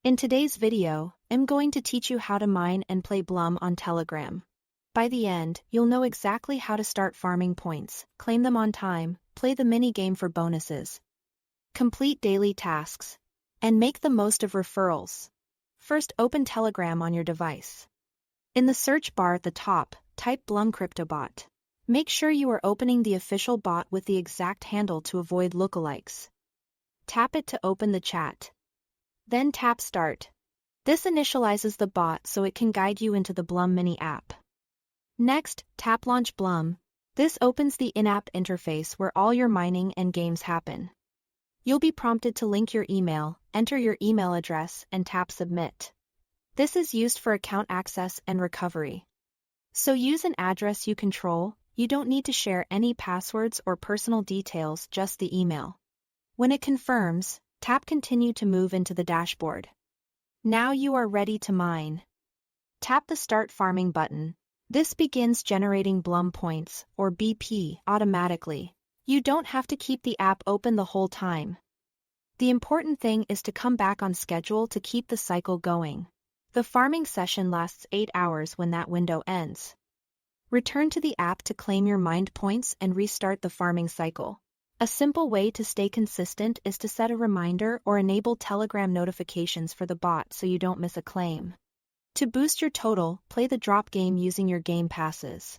In today's video, I'm going to teach you how to mine and play Blum on Telegram. By the end, you'll know exactly how to start farming points, claim them on time, play the mini-game for bonuses, complete daily tasks, and make the most of referrals. First, open Telegram on your device. In the search bar at the top, type Blum CryptoBot. Make sure you are opening the official bot with the exact handle to avoid lookalikes. Tap it to open the chat. Then tap Start. This initializes the bot so it can guide you into the Blum mini app. Next, tap Launch Blum. This opens the in-app interface where all your mining and games happen. You'll be prompted to link your email, enter your email address, and tap Submit. This is used for account access and recovery. So use an address you control. You don't need to share any passwords or personal details, just the email. When it confirms, tap Continue to move into the dashboard. Now you are ready to mine. Tap the Start Farming button. This begins generating Blum points, or BP, automatically. You don't have to keep the app open the whole time. The important thing is to come back on schedule to keep the cycle going. The farming session lasts 8 hours when that window ends. Return to the app to claim your mined points and restart the farming cycle. A simple way to stay consistent is to set a reminder or enable Telegram notifications for the bot so you don't miss a claim. To boost your total, play the drop game using your game passes.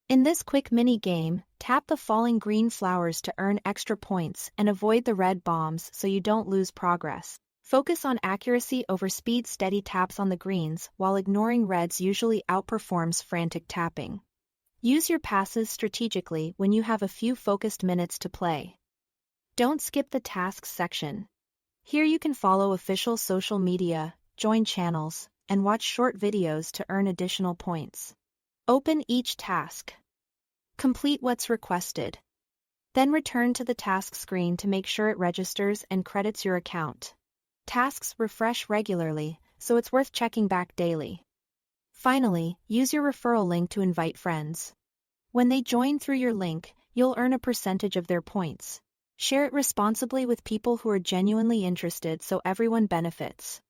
In this quick mini game, tap the falling green flowers to earn extra points and avoid the red bombs so you don't lose progress. Focus on accuracy over speed. Steady taps on the greens, while ignoring reds usually outperforms frantic tapping. Use your passes strategically when you have a few focused minutes to play. Don't skip the tasks section. Here you can follow official social media, join channels, and watch short videos to earn additional points. Open each task. Complete what's requested. Then return to the task screen to make sure it registers and credits your account. Tasks refresh regularly, so it's worth checking back daily. Finally, use your referral link to invite friends. When they join through your link, you'll earn a percentage of their points. Share it responsibly with people who are genuinely interested so everyone benefits.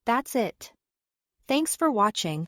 That's it. Thanks for watching.